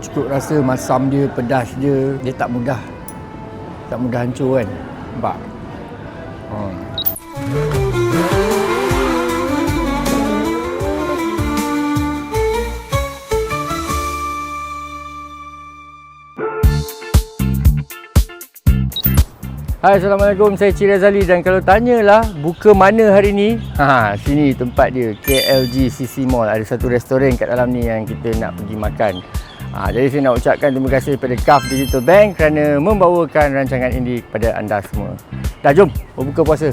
cukup rasa masam dia, pedas dia. Dia tak mudah hancur kan. Nampak? Hai, Assalamualaikum. Saya Cik Razali dan kalau tanyalah buka mana hari ni, sini tempat dia, KLGCC Mall. Ada satu restoran kat dalam ni yang kita nak pergi makan. Jadi saya nak ucapkan terima kasih kepada KAF Digital Bank kerana membawakan rancangan ini kepada anda semua. Dah, jom berbuka puasa.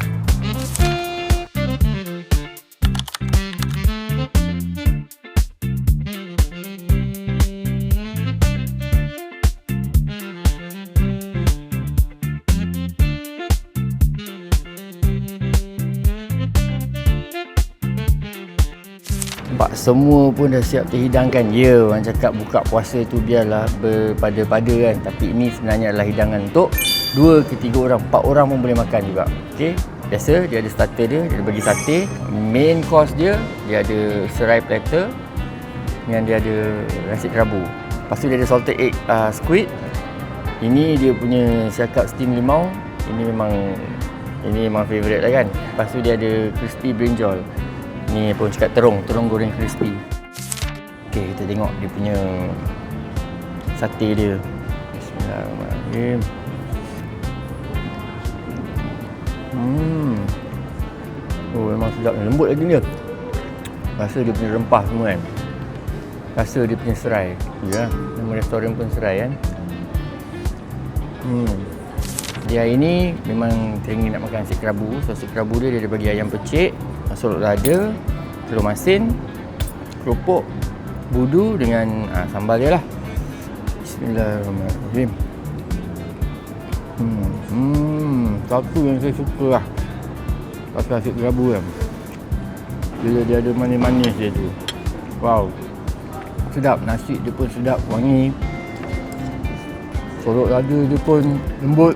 Nampak semua pun dah siap terhidangkan. Ya, orang cakap buka puasa tu biarlah berpada-pada kan. Tapi ini sebenarnya adalah hidangan untuk 2 ke 3 orang, 4 orang pun boleh makan juga. Okey, biasa dia ada starter dia ada bagi sate. Main course dia ada serai platter yang dia ada nasi kerabu. Lepas tu dia ada salted egg squid. Ini dia punya siakap steam limau. Ini memang favourite lah kan. Lepas tu dia ada crispy brinjal. Ni pun cakap terung goreng crispy. Okey, kita tengok dia punya sate dia. Bismillahirrahmanirrahim. Oh, memang sedap, lembut lagi dia. Rasa dia punya rempah semua kan. Rasa dia punya serai. Ya, nama restoran pun serai kan. Dia ini memang teringin nak makan nasi kerabu. So nasi kerabu dia ada bagi ayam pecik, solok lada, telur masin, keropok, budu dengan sambal dia lah. Bismillahirrahmanirrahim. Satu yang saya suka lah pasal nasi kerabu kan, dia ada manis-manis dia tu. Wow, sedap. Nasi dia pun sedap, wangi. Solok lada dia pun lembut.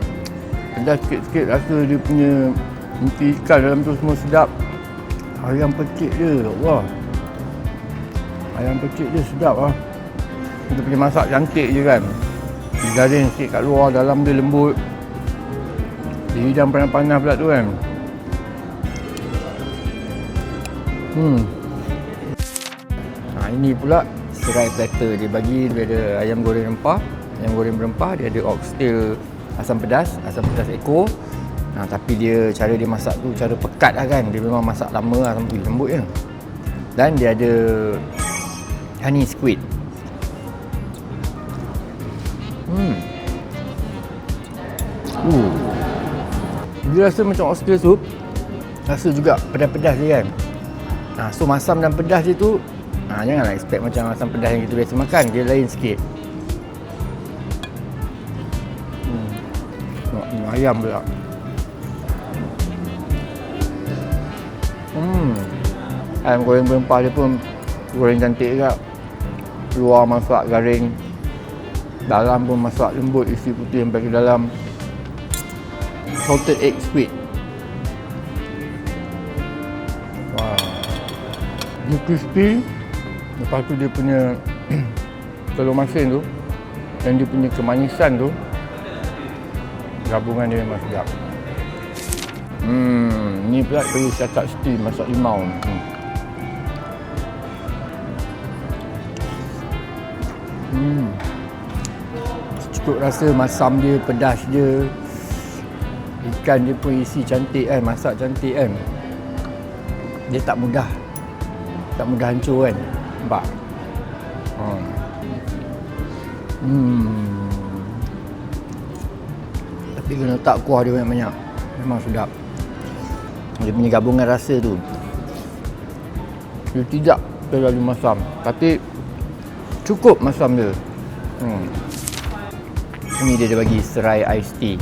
Pedas sikit-sikit, rasa dia punya inti ikan dalam tu semua sedap. Ayam pecik dia, Allah. Ayam pecik dia sedap lah. Kita punya masak cantik je kan. Digaring sikit kat luar, dalam dia lembut. Dihidang panas-panas pula tu kan. Ini pula serai platter. Dia ada ayam goreng rempah. Ayam goreng berempah, dia ada oxtail asam pedas ekor. Tapi cara dia masak tu cara pekat lah kan. Dia memang masak lama lah sampai lembut je. Dan dia ada honey squid. Dia rasa macam oxtail soup. Rasa juga pedas-pedas dia kan. So masam dan pedas dia tu janganlah expect macam asam pedas yang kita biasa makan. Dia lain sikit. Ayam pula. Ayam goreng berempah dia pun goreng cantik juga. Luar masak garing, dalam pun masak lembut, isi putih sampai ke dalam. Salted egg squid. Wow. Dia crispy. Lepas tu dia punya telur masin tu dan dia punya kemanisan tu, gabungan dia memang sedap. Ni pula perlu cakap steam masak limau. Cukup rasa masam dia, pedas dia. Ikan dia pun isi cantik kan, masak cantik kan. Dia tak mudah hancur kan. Nampak? Tapi kena letak kuah dia banyak-banyak. Memang sedap. Dia punya gabungan rasa tu, dia tidak terlalu masam, tapi cukup masam dia. Ini dia bagi serai iced tea.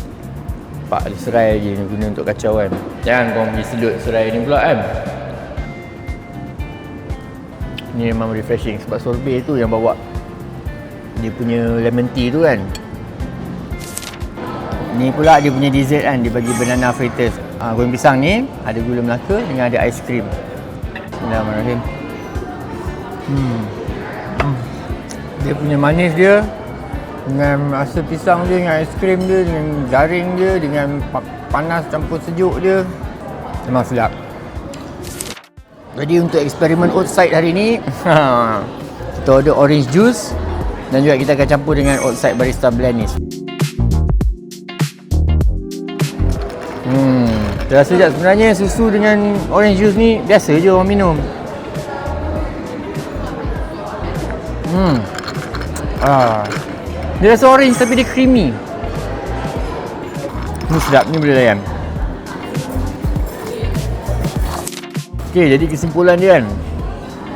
Nampak ada serai je ni guna untuk kacau kan. Jangan kau pergi sedut serai ni pula kan. Ni memang refreshing sebab sorbet tu yang bawa dia punya lemon tea tu kan. Ni pula dia punya dessert kan, dia bagi banana fritters. Goreng pisang ni ada gula Melaka dengan ada aiskrim. Bismillahirrahmanirrahim. Dia Dia punya manis dia dengan rasa pisang dia, dengan aiskrim dia, dengan garing dia, dengan panas campur sejuk dia, memang sedap. Jadi untuk eksperimen outside hari ni kita order orange juice dan juga kita akan campur dengan outside barista blend ni. Terasa sekejap sebenarnya susu dengan orange juice ni biasa je orang minum. Dia rasa orange tapi dia creamy. Ni sedap, ni boleh layan. Okey, jadi kesimpulan dia kan,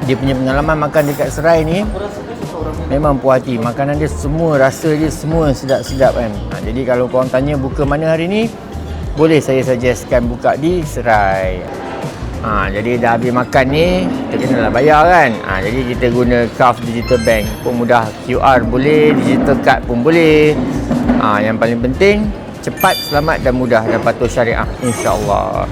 dia punya pengalaman makan dekat Serai ni memang puas hati. Makanan dia semua, rasa dia semua sedap-sedap kan. Jadi kalau korang tanya buka mana hari ni, boleh saya suggestkan buka di Serai. Jadi dah habis makan ni, kita kenalah bayar kan. Jadi kita guna Caf Digital Bank pun mudah, QR boleh, digital card pun boleh. Yang paling penting cepat, selamat dan mudah dan patuh syariah, insya-Allah.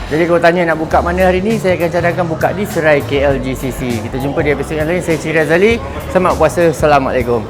Jadi kalau tanya nak buka mana hari ni, saya akan cadangkan buka di Serai KL GCC. Kita jumpa di episod yang lain. Saya Cik Razali. Selamat puasa. Assalamualaikum.